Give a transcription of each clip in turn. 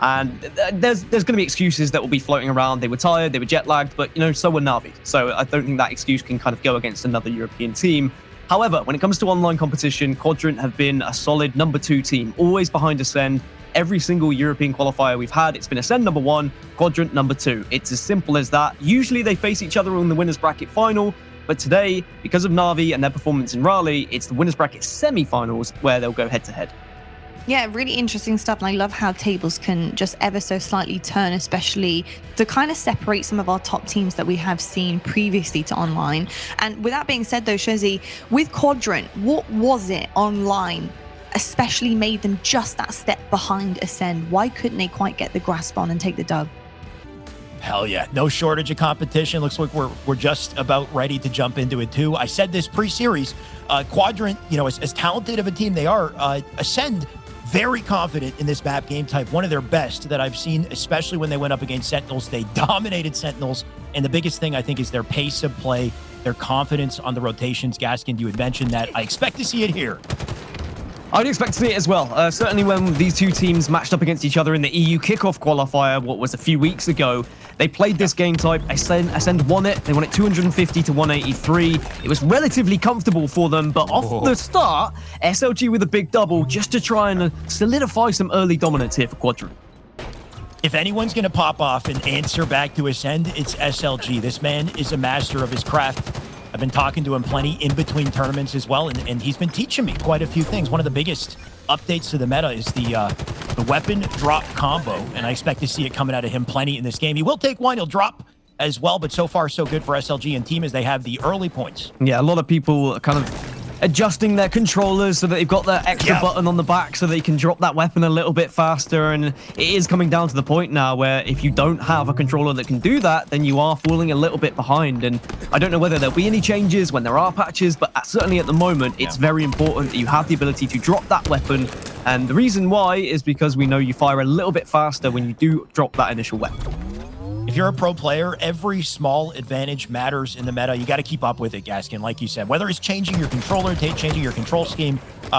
And there's going to be excuses that will be floating around. They were tired, they were jet lagged, but so were Na'Vi. So I don't think that excuse can kind of go against another European team. However, when it comes to online competition, Quadrant have been a solid #2 team, always behind Acend. Every single European qualifier we've had, it's been Acend #1, Quadrant #2. It's as simple as that. Usually they face each other in the winners bracket final, but today, because of Na'Vi and their performance in Raleigh, it's the winners bracket semi-finals where they'll go head-to-head. Yeah, really interesting stuff. And I love how tables can just ever so slightly turn, especially to kind of separate some of our top teams that we have seen previously to online. And with that being said, though, Shazy, with Quadrant, what was it online especially made them just that step behind Acend? Why couldn't they quite get the grasp on and take the dub? Hell yeah, no shortage of competition. Looks like we're just about ready to jump into it too. I said this pre-series, Quadrant, as talented of a team they are, Acend, very confident in this map game type. One of their best that I've seen, especially when they went up against Sentinels. They dominated Sentinels. And the biggest thing, I think, is their pace of play, their confidence on the rotations. Gaskin, you had mentioned that. I expect to see it here. I'd expect to see it as well. Certainly when these two teams matched up against each other in the EU kickoff qualifier, what was a few weeks ago, they played this game type. Acend won it. They won it 250 to 183. It was relatively comfortable for them, but off the start, SLG with a big double just to try and solidify some early dominance here for Quadrant. If anyone's going to pop off and answer back to Acend, it's SLG. This man is a master of his craft. I've been talking to him plenty in between tournaments as well, and he's been teaching me quite a few things. One of the biggest updates to the meta is the weapon drop combo, and I expect to see it coming out of him plenty in this game. He will take one, he'll drop as well, but so far so good for SLG and team as they have the early points. Yeah, a lot of people are kind of adjusting their controllers so that they've got that extra button on the back so they can drop that weapon a little bit faster. And it is coming down to the point now where if you don't have a controller that can do that, then you are falling a little bit behind. And I don't know whether there'll be any changes when there are patches, but certainly at the moment, it's very important that you have the ability to drop that weapon. And the reason why is because we know you fire a little bit faster when you do drop that initial weapon. If you're a pro player, every small advantage matters in the meta. You got to keep up with it, Gaskin, like you said. Whether it's changing your controller, changing your control scheme,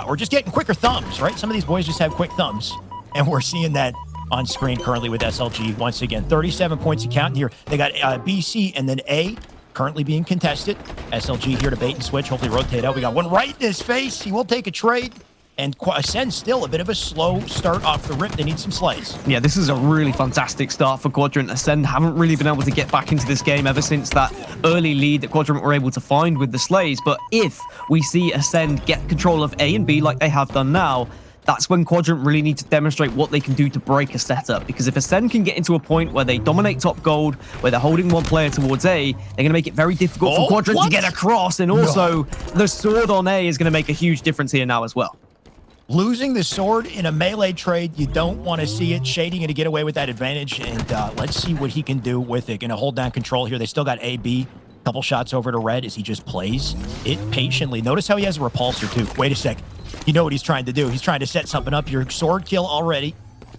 or just getting quicker thumbs, right? Some of these boys just have quick thumbs, and we're seeing that on screen currently with SLG. Once again, 37 points accounting here. They got BC and then A currently being contested. SLG here to bait and switch, hopefully rotate out. We got one right in his face. He will take a trade. And Acend still a bit of a slow start off the rip. They need some slays. Yeah, this is a really fantastic start for Quadrant. Acend haven't really been able to get back into this game ever since that early lead that Quadrant were able to find with the slays. But if we see Acend get control of A and B like they have done now, that's when Quadrant really need to demonstrate what they can do to break a setup. Because if Acend can get into a point where they dominate top gold, where they're holding one player towards A, they're going to make it very difficult for Quadrant to get across. And also, the sword on A is going to make a huge difference here now as well. Losing the sword in a melee trade, you don't want to see it. Shaady going to get away with that advantage, and let's see what he can do with it. Going to hold down control here. They still got AB. Couple shots over to Red as he just plays it patiently. Notice how he has a repulsor, too. Wait a sec. You know what he's trying to do. He's trying to set something up. Your sword kill already.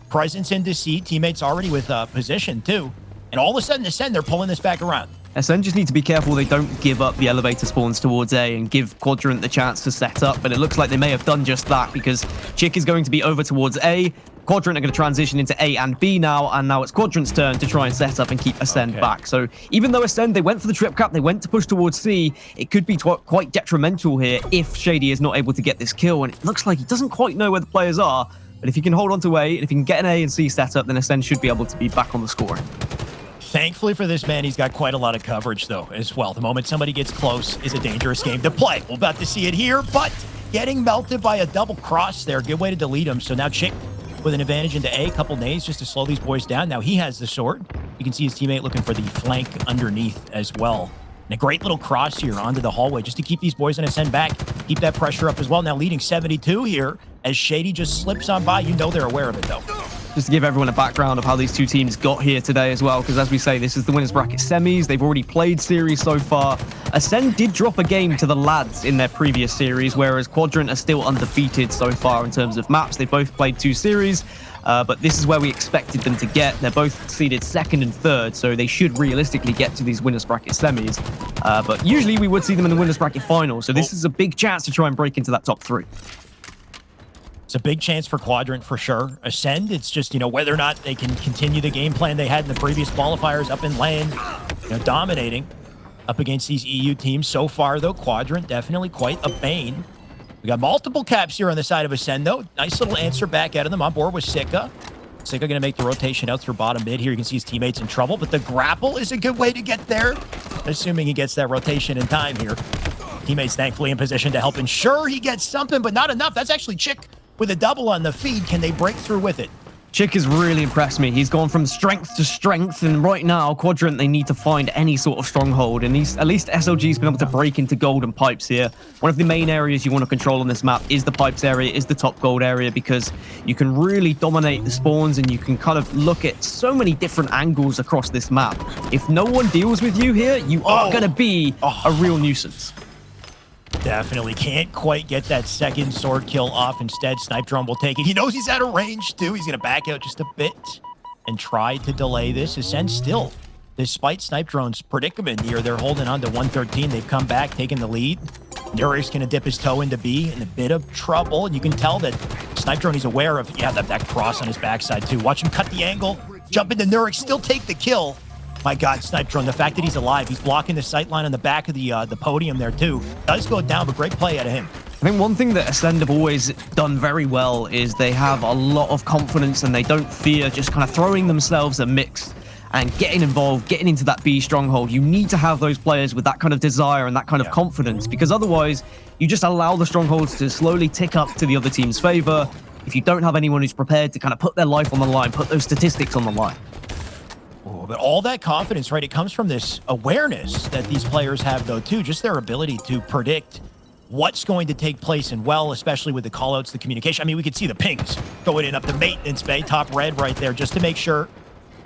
Presence in deceit. Teammates already with position, too. And all of a sudden, Acend, they're pulling this back around. Acend just need to be careful they don't give up the elevator spawns towards A and give Quadrant the chance to set up, but it looks like they may have done just that because TchiK is going to be over towards A. Quadrant are going to transition into A and B now, and now it's Quadrant's turn to try and set up and keep Acend back. So even though Acend, they went for the trip cap, they went to push towards C, it could be quite detrimental here if Shaady is not able to get this kill, and it looks like he doesn't quite know where the players are, but if he can hold on to A, and if he can get an A and C set up, then Acend should be able to be back on the scoring. Thankfully for this man, he's got quite a lot of coverage, though, as well. The moment somebody gets close is a dangerous game to play. We're about to see it here, but getting melted by a double cross there. Good way to delete him. So now TchiK with an advantage into A. Couple nades just to slow these boys down. Now he has the sword. You can see his teammate looking for the flank underneath as well. And a great little cross here onto the hallway just to keep these boys in a send back. Keep that pressure up as well. Now leading 72 here as Shaady just slips on by. You know they're aware of it, though. Just to give everyone a background of how these two teams got here today as well, because as we say, this is the winners bracket semis. They've already played series so far. Acend did drop a game to the lads in their previous series, whereas Quadrant are still undefeated so far in terms of maps. They both played 2 series, but this is where we expected them to get. They're both seeded 2nd and 3rd, so they should realistically get to these winners bracket semis. But usually we would see them in the winners bracket final, so this is a big chance to try and break into that top 3. It's a big chance for Quadrant for sure. Acend, it's just, you know, whether or not they can continue the game plan they had in the previous qualifiers up in lane, you know, dominating up against these EU teams. So far, though, Quadrant definitely quite a bane. We got multiple caps here on the side of Acend, though. Nice little answer back out of them on board with Sica. Sica going to make the rotation out through bottom mid here. You can see his teammates in trouble, but the grapple is a good way to get there, assuming he gets that rotation in time here. Teammates thankfully in position to help ensure he gets something, but not enough. That's actually TchiK with a double on the feed. Can they break through with it? TchiK has really impressed me. He's gone from strength to strength, and right now, Quadrant, they need to find any sort of stronghold, and at least SLG's been able to break into gold and pipes here. One of the main areas you want to control on this map is the pipes area, is the top gold area, because you can really dominate the spawns, and you can kind of look at so many different angles across this map. If no one deals with you here, you are going to be a real nuisance. Definitely can't quite get that second sword kill off. Instead, Snipedrone will take it. He knows he's out of range, too. He's going to back out just a bit and try to delay this. Acend still, despite Snipedrone's predicament here, they're holding on to 113. They've come back, taking the lead. NURIX going to dip his toe into B in a bit of trouble. And you can tell that Snipedrone is aware of, that cross on his backside, too. Watch him cut the angle, jump into NURIX, still take the kill. My God, Snipedrone, the fact that he's alive, he's blocking the sight line on the back of the podium there, too. Does go down, but great play out of him. I think one thing that Acend have always done very well is they have a lot of confidence and they don't fear just kind of throwing themselves a mix and getting involved, getting into that B stronghold. You need to have those players with that kind of desire and that kind of confidence, because otherwise you just allow the strongholds to slowly tick up to the other team's favor if you don't have anyone who's prepared to kind of put their life on the line, put those statistics on the line. But all that confidence, right, it comes from this awareness that these players have, though, too. Just their ability to predict what's going to take place, and well, especially with the callouts, the communication. I mean, we could see the pings going in up the maintenance bay, top red right there, just to make sure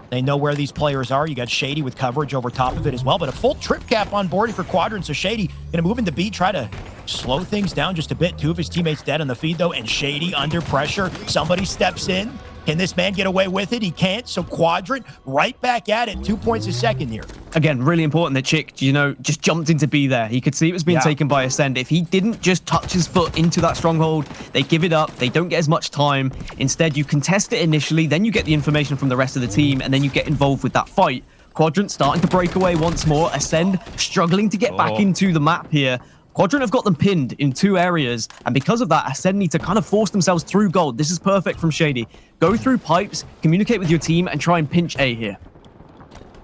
they know where these players are. You got Shaady with coverage over top of it as well, but a full trip cap on board for Quadrant. So Shaady going to move into B, try to slow things down just a bit. Two of his teammates dead on the feed, though, and Shaady under pressure. Somebody steps in. Can this man get away with it? He can't. So Quadrant right back at it. 2 points a second here. Again, really important that TchiK, you know, just jumped into B there. He could see it was being taken by Acend. If he didn't just touch his foot into that stronghold, they give it up. They don't get as much time. Instead, you contest it initially, then you get the information from the rest of the team, and then you get involved with that fight. Quadrant starting to break away once more. Acend struggling to get back into the map here. Quadrant have got them pinned in 2 areas, and because of that, Acend need to kind of force themselves through gold. This is perfect from Shaady. Go through pipes, communicate with your team, and try and pinch A here.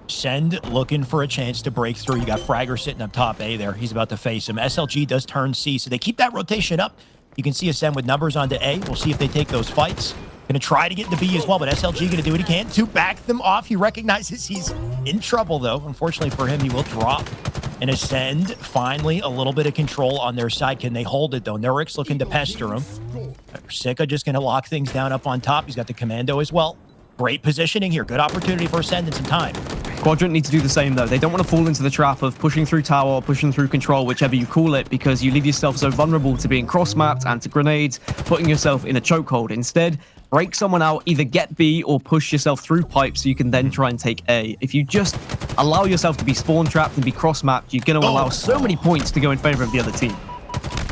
Acend looking for a chance to break through. You got Fragxr sitting up top A there. He's about to face him. SLG does turn C, so they keep that rotation up. You can see Acend with numbers onto A. We'll see if they take those fights. Going to try to get into B as well, but SLG going to do what he can to back them off. He recognizes he's in trouble, though. Unfortunately for him, he will drop. And Acend, finally, a little bit of control on their side. Can they hold it, though? NURIX looking to pester him. Sica just going to lock things down up on top. He's got the commando as well. Great positioning here. Good opportunity for Acend in some time. Quadrant need to do the same, though. They don't want to fall into the trap of pushing through tower or pushing through control, whichever you call it, because you leave yourself so vulnerable to being cross-mapped and to grenades, putting yourself in a chokehold. Instead, break someone out, either get B or push yourself through pipes so you can then try and take A. If you just allow yourself to be spawn trapped and be cross-mapped, you're going to allow so many points to go in favor of the other team.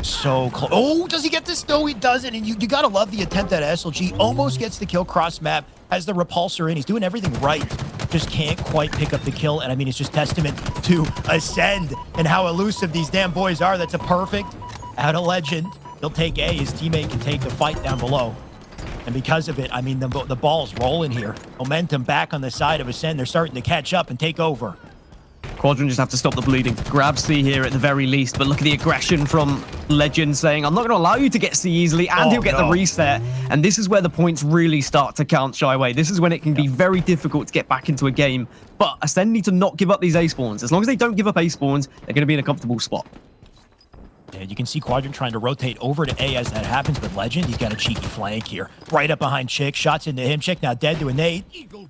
So close. Oh, does he get this? No, he doesn't. And you got to love the attempt at SLG. Almost gets the kill cross-map, has the repulsor in. He's doing everything right. Just can't quite pick up the kill. And I mean, it's just testament to Acend and how elusive these damn boys are. That's a perfect out of Lqgend. He'll take A. His teammate can take the fight down below. And because of it, I mean, the ball's rolling here. Momentum back on the side of Acend. They're starting to catch up and take over. Quadrant just have to stop the bleeding. Grab C here at the very least, but look at the aggression from Lqgend saying, I'm not going to allow you to get C easily, and he'll get the reset. And this is where the points really start to count, Shyway. This is when it can be very difficult to get back into a game. But Acend need to not give up these A spawns. As long as they don't give up A spawns, they're going to be in a comfortable spot. And you can see Quadrant trying to rotate over to A as that happens, but Lqgend, he's got a cheeky flank here. Right up behind TchiK, shots into him. TchiK now dead to a nade.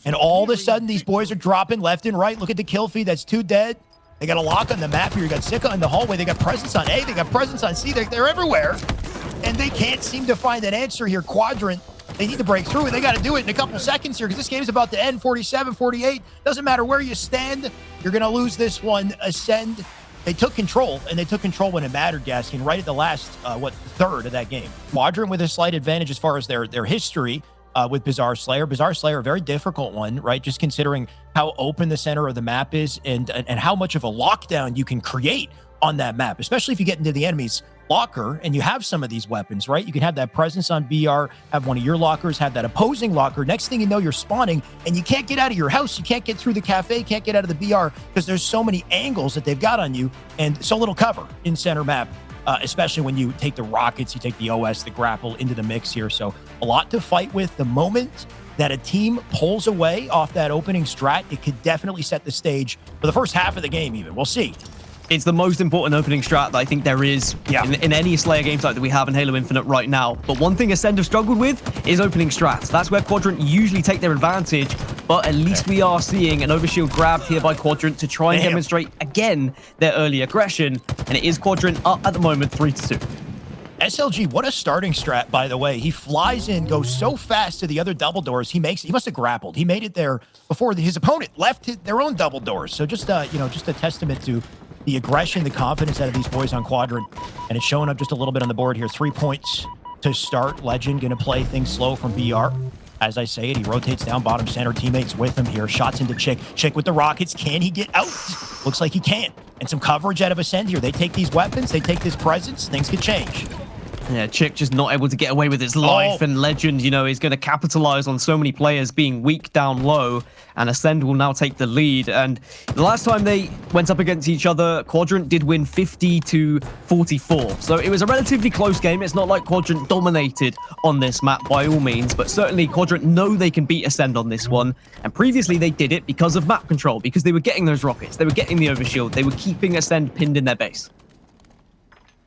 And all of a sudden, these boys are dropping left and right. Look at the kill feed, that's 2 dead. They got a lock on the map here. You got Sica in the hallway. They got presence on A. They got presence on C. They're everywhere. And they can't seem to find an answer here. Quadrant, they need to break through, and they got to do it in a couple seconds here because this game is about to end. 47-48. Doesn't matter where you stand. You're going to lose this one. Acend they took control, and they took control when it mattered, Gaskin, right at the last, third of that game. Quadrant with a slight advantage as far as their history with Bazaar Slayer. Bazaar Slayer, a very difficult one, right? Just considering how open the center of the map is and how much of a lockdown you can create on that map, especially if you get into the enemy's locker and you have some of these weapons, right? You can have that presence on BR, have one of your lockers, have that opposing locker. Next thing you know, you're spawning and you can't get out of your house. You can't get through the cafe, can't get out of the BR because there's so many angles that they've got on you and so little cover in center map, especially when you take the rockets, you take the OS, the grapple into the mix here. So a lot to fight with. The moment that a team pulls away off that opening strat, it could definitely set the stage for the first half of the game even. We'll see. It's the most important opening strat that I think there is in any Slayer games like that we have in Halo Infinite right now. But one thing Acend have struggled with is opening strats. That's where Quadrant usually take their advantage, but at least we are seeing an overshield grabbed here by Quadrant to try and demonstrate again their early aggression. And it is Quadrant up at the moment 3-2. SLG, what a starting strat, by the way. He flies in, goes so fast to the other double doors. He must have grappled. He made it there before his opponent left their own double doors. So just just a testament to the aggression, the confidence out of these boys on Quadrant. And it's showing up just a little bit on the board here. 3 points to start. Lqgend going to play things slow from BR. As I say it, he rotates down bottom center. Teammates with him here. Shots into TchiK. TchiK with the rockets. Can he get out? Looks like he can. And some coverage out of Acend here. They take these weapons. They take this presence. Things could change. Yeah, TchiK just not able to get away with his life, and Lqgend, is going to capitalize on so many players being weak down low, and Acend will now take the lead. And the last time they went up against each other, Quadrant did win 50-44. So it was a relatively close game. It's not like Quadrant dominated on this map by all means, but certainly Quadrant know they can beat Acend on this one. And previously they did it because of map control, because they were getting those rockets, they were getting the overshield, they were keeping Acend pinned in their base.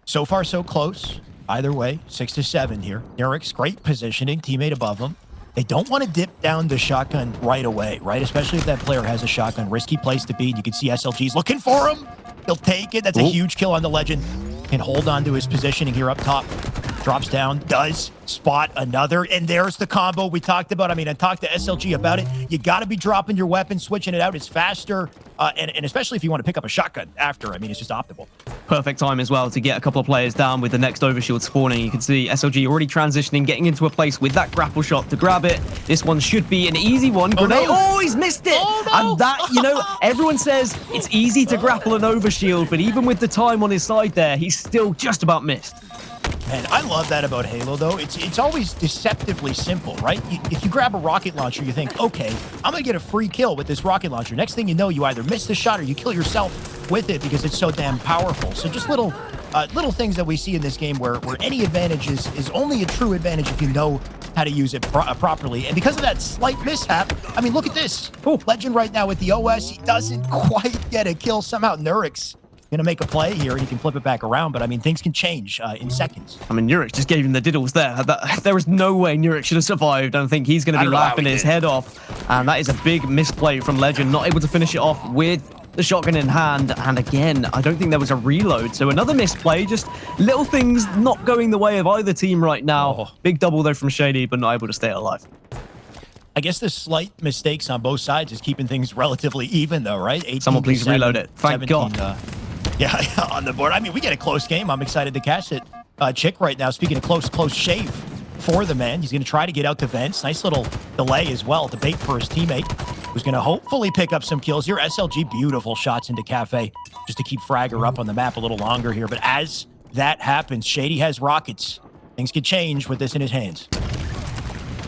So far, so close. Either way, 6-7 here. NURIX, great positioning, teammate above him. They don't want to dip down the shotgun right away, right? Especially if that player has a shotgun. Risky place to be. You can see SLG's looking for him. He'll take it. That's a huge kill on the Lqgend. Can hold on to his positioning here up top. Drops down, does spot another, and there's the combo we talked about. I mean, I talked to SLG about it. You got to be dropping your weapon, switching it out. It's faster, and especially if you want to pick up a shotgun after. I mean, it's just optimal. Perfect time as well to get a couple of players down with the next overshield spawning. You can see SLG already transitioning, getting into a place with that grapple shot to grab it. This one should be an easy one. Grenade. Oh, he's missed it! Oh, no. And that, everyone says it's easy to grapple an overshield, but even with the time on his side there, he's still just about missed. And I love that about Halo, though. It's always deceptively simple, right? If you grab a rocket launcher, you think, okay, I'm going to get a free kill with this rocket launcher. Next thing you know, you either miss the shot or you kill yourself with it because it's so damn powerful. So just little things that we see in this game where any advantage is only a true advantage if you know how to use it properly. And because of that slight mishap, I mean, look at this. Lqgend right now with the OS, he doesn't quite get a kill. Somehow NURIX going to make a play here, and he can flip it back around, but I mean, things can change in seconds. I mean, NURIX just gave him the diddles there. There was no way NURIX should have survived. I think he's going to be laughing his head off, and that is a big misplay from Lqgend, not able to finish it off with the shotgun in hand. And again, I don't think there was a reload, so another misplay, just little things not going the way of either team right now. Big double, though, from Shaady, but not able to stay alive. I guess the slight mistakes on both sides is keeping things relatively even, though, right? Someone please reload it. Thank God. Yeah, on the board. I mean, we get a close game. I'm excited to catch it. TchiK right now, speaking of close shave for the man. He's going to try to get out to vents. Nice little delay as well to bait for his teammate, who's going to hopefully pick up some kills here. SLG, beautiful shots into Cafe just to keep Fragxr up on the map a little longer here. But as that happens, Shaady has rockets. Things could change with this in his hands.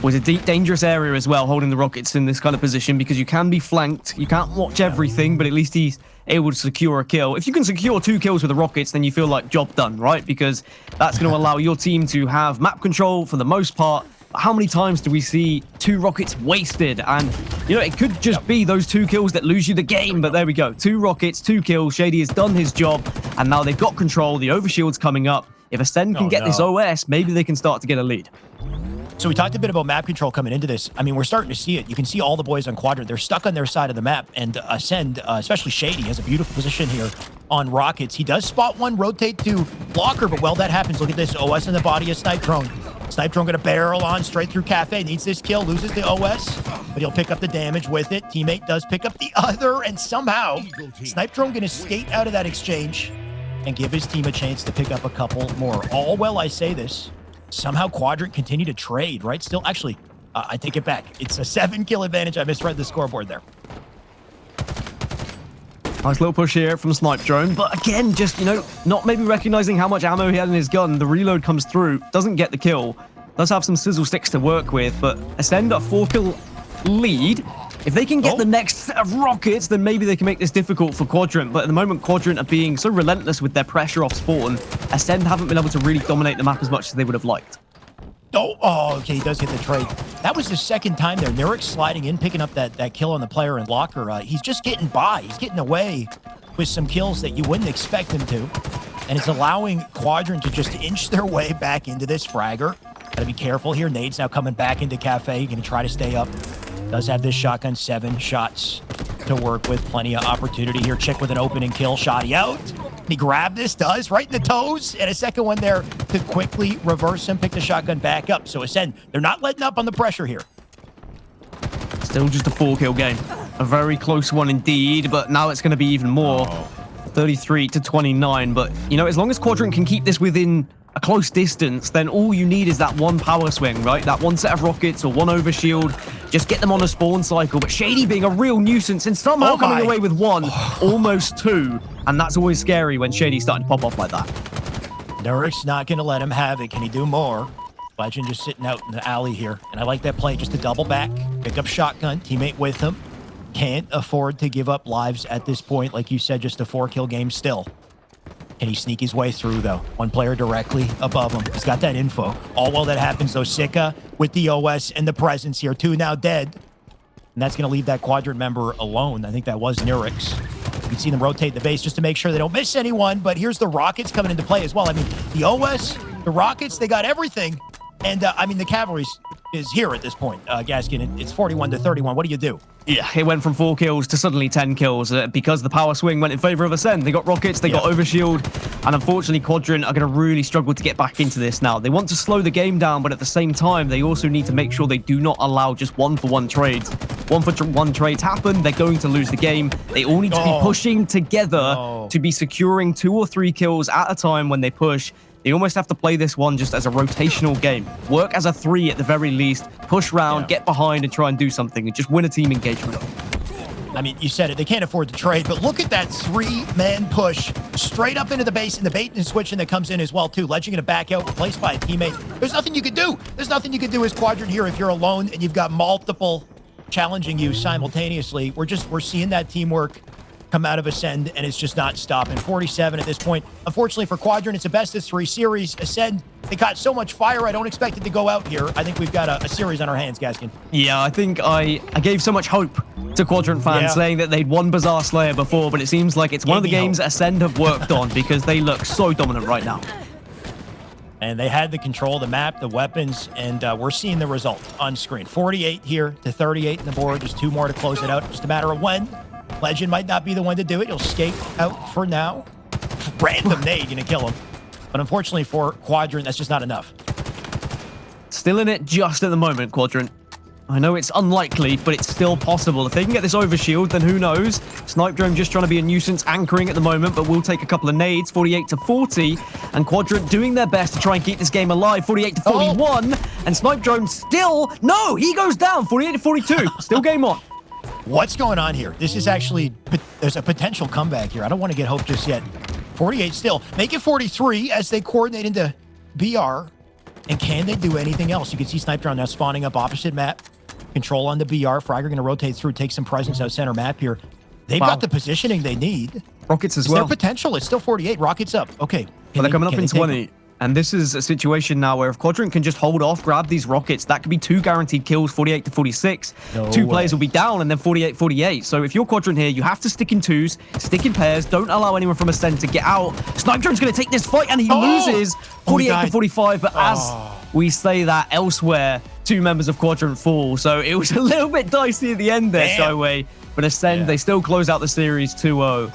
Was a deep, dangerous area as well, holding the rockets in this kind of position, because you can be flanked. You can't watch everything, but at least he's able to secure a kill. If you can secure 2 kills with the rockets, then you feel like job done, right? Because that's going to allow your team to have map control for the most part. But how many times do we see 2 rockets wasted? And, it could just be those 2 kills that lose you the game. But there we go. 2 rockets, 2 kills. Shaady has done his job, and now they've got control. The overshield's coming up. If Acend can get this OS, maybe they can start to get a lead. So we talked a bit about map control coming into this. I mean, we're starting to see it. You can see all the boys on Quadrant. They're stuck on their side of the map. And Acend, especially Shaady, has a beautiful position here on rockets. He does spot one, rotate to blocker, but while that happens, look at this. OS in the body of Snipedrone. Snipedrone going to barrel on straight through Cafe. Needs this kill, loses the OS, but he'll pick up the damage with it. Teammate does pick up the other, and somehow Snipedrone going to skate out of that exchange and give his team a chance to pick up a couple more. All while I say this, somehow Quadrant continue to trade, right? Still, actually, I take it back. It's a 7-kill advantage. I misread the scoreboard there. Nice little push here from Snipedrone, but again, just, you know, not maybe recognizing how much ammo he had in his gun. The reload comes through, doesn't get the kill. Does have some sizzle sticks to work with, but Acend a 4-kill lead. If they can get the next set of rockets, then maybe they can make this difficult for Quadrant. But at the moment, Quadrant are being so relentless with their pressure off spawn. Acend haven't been able to really dominate the map as much as they would have liked. Oh, okay, he does get the trade. That was the second time there. NURIX sliding in, picking up that kill on the player in locker. He's just getting by. He's getting away with some kills that you wouldn't expect him to. And it's allowing Quadrant to just inch their way back into this Fragxr. Gotta be careful here. Nade's now coming back into Cafe. Gonna try to stay up. Does have this shotgun, 7 shots to work with. Plenty of opportunity here. TchiK with an opening kill. Shaady out. He grabbed this, does, right in the toes. And a second one there to quickly reverse him, pick the shotgun back up. So Acend, they're not letting up on the pressure here. Still just a 4-kill game. A very close one indeed, but now it's going to be even more. 33-29. But, you know, as long as Quadrant can keep this within a close distance, then all you need is that one power swing, right? That one set of rockets or one overshield. Just get them on a spawn cycle. But Shaady being a real nuisance and somehow coming away with 1, almost 2. And that's always scary when Shaady's starting to pop off like that. NURIX not going to let him have it. Can he do more? Lqgend just sitting out in the alley here. And I like that play, just to double back, pick up shotgun, teammate with him. Can't afford to give up lives at this point. Like you said, just a 4-kill game still. Can he sneak his way through, though? One player directly above him. He's got that info. All while that happens, though, Sica with the OS and the presence here. 2 now dead. And that's going to leave that Quadrant member alone. I think that was NURIX. You can see them rotate the base just to make sure they don't miss anyone. But here's the rockets coming into play as well. I mean, the OS, the rockets, they got everything. And, I mean, the cavalry is here at this point, Gaskin. It's 41-31. What do you do? Yeah, it went from 4 kills to suddenly 10 kills because the power swing went in favor of Acend. They got rockets, they got overshield, and unfortunately Quadrant are going to really struggle to get back into this now. They want to slow the game down, but at the same time, they also need to make sure they do not allow just 1-for-1 trades. 1-for-1 trades happen, they're going to lose the game. They all need to be pushing together to be securing 2 or 3 kills at a time when they push. They almost have to play this one just as a rotational game. Work as a 3 at the very least. Push round, get behind, and try and do something. And just win a team engagement. I mean, you said it. They can't afford to trade. But look at that 3-man push straight up into the base. And the bait and switching that comes in as well, too. Lqgend going to back out, replaced by a teammate. There's nothing you can do. There's nothing you can do as Quadrant here if you're alone and you've got multiple challenging you simultaneously. We're seeing that teamwork come out of Acend, and it's just not stopping. 47 at this point. Unfortunately for Quadrant, it's a best-of-3 series. Acend, they got so much fire, I don't expect it to go out here. I think we've got a series on our hands, Gaskin. Yeah, I think I gave so much hope to Quadrant fans saying that they'd won Bazaar Slayer before, but it seems like it's one of the games Acend have worked on because they look so dominant right now. And they had the control of the map, the weapons, and we're seeing the result on screen. 48 here to 38 in the board. Just 2 more to close it out. Just a matter of when. Lqgend might not be the one to do it. He'll skate out for now. Random nade gonna kill him. But unfortunately for Quadrant, that's just not enough. Still in it just at the moment, Quadrant. I know it's unlikely, but it's still possible. If they can get this overshield, then who knows? Snipedrone just trying to be a nuisance anchoring at the moment, but we'll take a couple of nades, 48-40. And Quadrant doing their best to try and keep this game alive, 48-41. And Snipedrone still... No, he goes down, 48-42. Still game on. What's going on here? This is actually, there's a potential comeback here. I don't want to get hope just yet. 48 still. Make it 43 as they coordinate into BR. And can they do anything else? You can see Snipedrone now spawning up opposite map. Control on the BR. Fragxr going to rotate through, take some presence out center map here. They've got the positioning they need. Rockets as well. Their potential. It's still 48. Rockets up. Okay. Well, they're coming up in 20. And this is a situation now where if Quadrant can just hold off, grab these rockets, that could be 2 guaranteed kills, 48-46. 2 players will be down, and then 48-48. So if you're Quadrant here, you have to stick in 2s, stick in pairs, don't allow anyone from Acend to get out. Snipedrone's going to take this fight, and he loses 48-45. But as we say that elsewhere, 2 members of Quadrant fall. So it was a little bit dicey at the end there, Skyway. But Acend, they still close out the series 2-0.